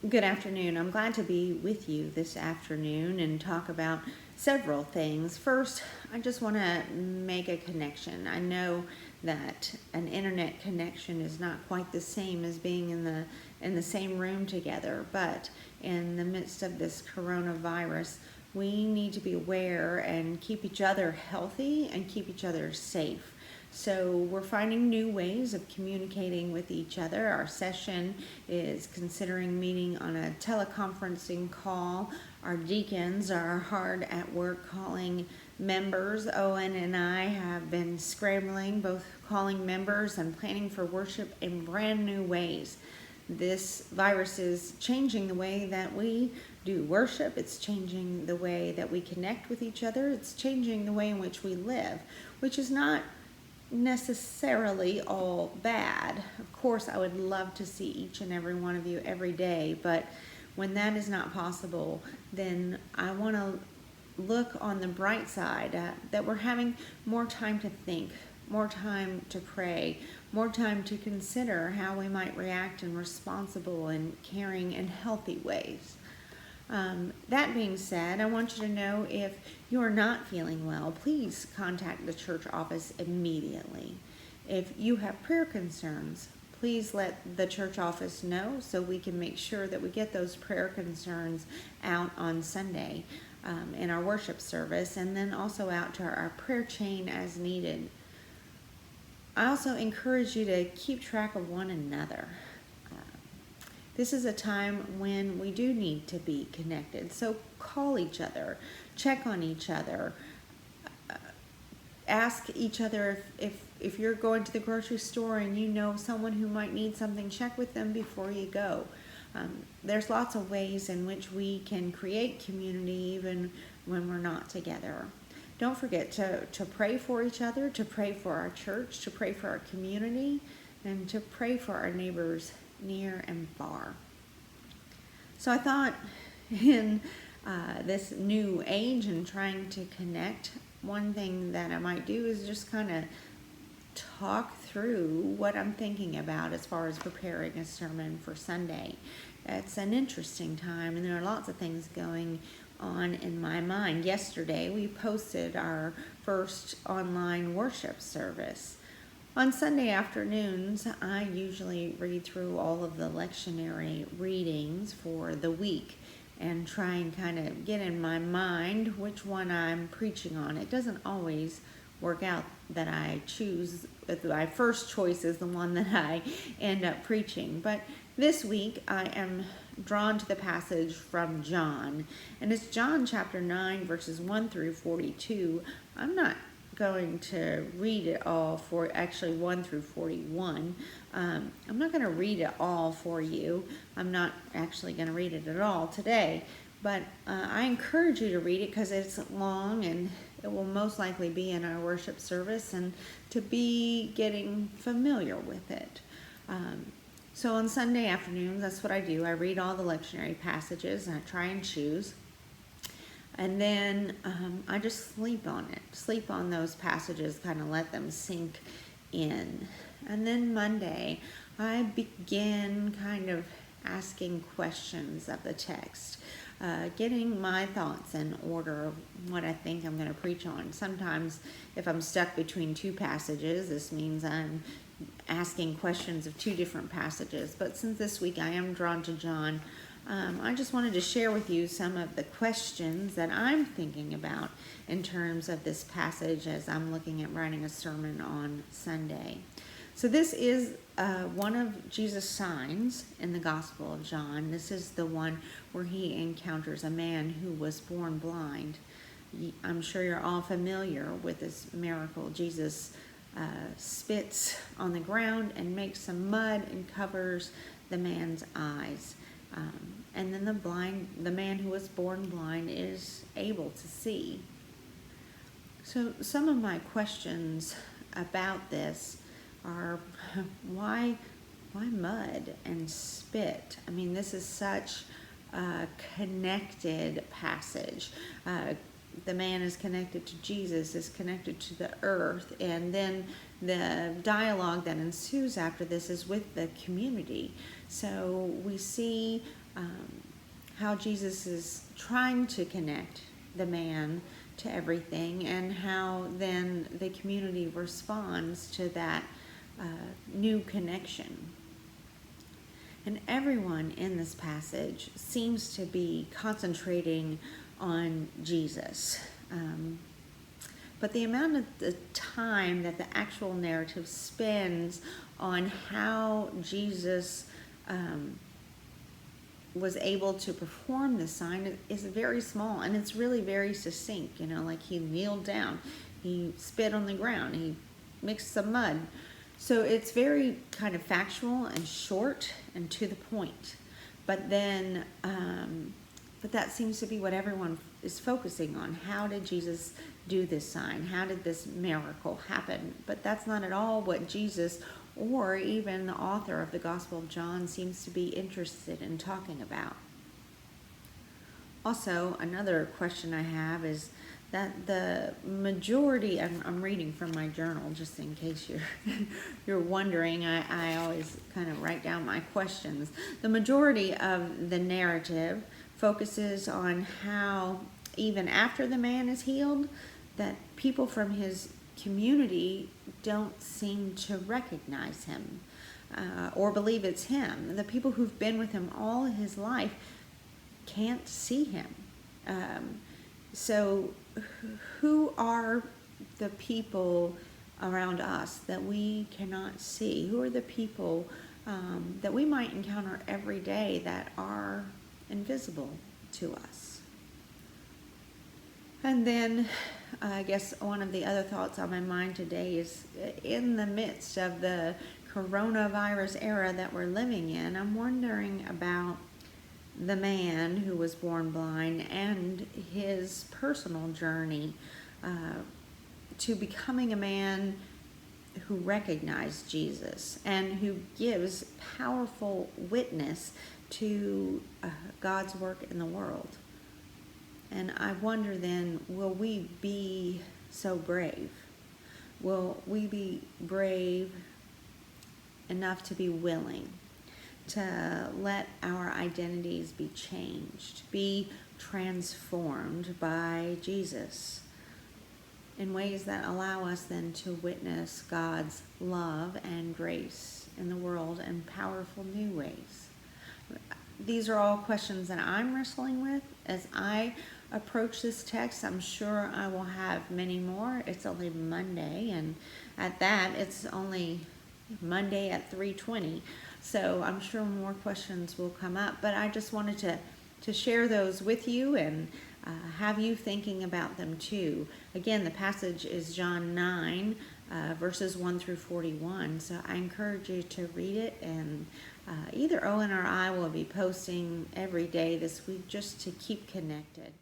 Good afternoon. I'm glad to be with you this afternoon and talk about several things. First, I just want to make a connection. I know that an internet connection is not quite the same as being in the same room together, but in the midst of this coronavirus, we need to be aware and keep each other healthy and keep each other safe. So we're finding new ways of communicating with each other. Our session is considering meeting on a teleconferencing call. Our deacons are hard at work calling members. Owen and I have been scrambling, both calling members and planning for worship in brand new ways. This virus is changing the way that we do worship. It's changing the way that we connect with each other. It's changing the way in which we live, which is not necessarily all bad. Of course, I would love to see each and every one of you every day, but when that is not possible, then I want to look on the bright side that we're having more time to think, more time to pray, more time to consider how we might react in responsible and caring and healthy ways. That being said, I want you to know if you are not feeling well, please contact the church office immediately. If you have prayer concerns, please let the church office know so we can make sure that we get those prayer concerns out on Sunday in our worship service, and then also out to our prayer chain as needed. I also encourage you to keep track of one another. This is a time when we do need to be connected. So call each other, check on each other, ask each other if you're going to the grocery store and you know someone who might need something, check with them before you go. There's lots of ways in which we can create community even when we're not together. Don't forget to pray for each other, to pray for our church, to pray for our community, and to pray for our neighbors near and far. So I thought in this new age and trying to connect, one thing that I might do is just kind of talk through what I'm thinking about as far as preparing a sermon for Sunday. It's an interesting time, and there are lots of things going on in my mind. Yesterday, we posted our first online worship service. On Sunday afternoons, I usually read through all of the lectionary readings for the week and try and kind of get in my mind which one I'm preaching on. It doesn't always work out that I choose, my first choice is the one that I end up preaching. But this week I am drawn to the passage from John, and it's John chapter 9 verses 1 through 42. I'm not going to read it all for, actually 1 through 41. I'm not going to read it all for you. I'm not actually going to read it at all today, but I encourage you to read it because it's long and it will most likely be in our worship service, and to be getting familiar with it. So on Sunday afternoons, that's what I do. I read all the lectionary passages and I try and choose. And then I just sleep on those passages, kind of let them sink in. And then Monday, I begin kind of asking questions of the text, getting my thoughts in order of what I think I'm going to preach on. Sometimes if I'm stuck between two passages, this means I'm asking questions of two different passages. But since this week I am drawn to John, I just wanted to share with you some of the questions that I'm thinking about in terms of this passage as I'm looking at writing a sermon on Sunday. So this is one of Jesus' signs in the Gospel of John. This is the one where he encounters a man who was born blind. I'm sure you're all familiar with this miracle. Jesus spits on the ground and makes some mud and covers the man's eyes. And then the man who was born blind is able to see. So some of my questions about this are why mud and spit? I mean, this is such a connected passage. The man is connected to Jesus, is connected to the earth, and then the dialogue that ensues after this is with the community. So we see how Jesus is trying to connect the man to everything, and how then the community responds to that new connection. And everyone in this passage seems to be concentrating on Jesus. But the amount of the time that the actual narrative spends on how Jesus was able to perform this sign is very small, and it's really very succinct. Like he kneeled down, he spit on the ground, he mixed some mud. So it's very kind of factual and short and to the point. But then, but that seems to be what everyone is focusing on. How did Jesus do this sign? How did this miracle happen? But that's not at all what Jesus, or even the author of the Gospel of John, seems to be interested in talking about. Also, another question I have is that the majority, I'm reading from my journal just in case you're wondering, I always kind of write down my questions. The majority of the narrative focuses on how even after the man is healed, that people from his community don't seem to recognize him or believe it's him. The people who've been with him all his life can't see him. So who are the people around us that we cannot see? Who are the people that we might encounter every day that are invisible to us? And then I guess one of the other thoughts on my mind today is, in the midst of the coronavirus era that we're living in, I'm wondering about the man who was born blind and his personal journey to becoming a man who recognized Jesus and who gives powerful witness to God's work in the world. And I wonder then, will we be so brave? Will we be brave enough to be willing to let our identities be changed, be transformed by Jesus in ways that allow us then to witness God's love and grace in the world in powerful new ways? These are all questions that I'm wrestling with as I approach this text. I'm sure I will have many more. It's only Monday, and at that, it's only Monday at 3:20. So I'm sure more questions will come up, but I just wanted to share those with you and have you thinking about them too. Again, the passage is John 9, verses 1 through 41. So I encourage you to read it, and either Owen or I will be posting every day this week just to keep connected.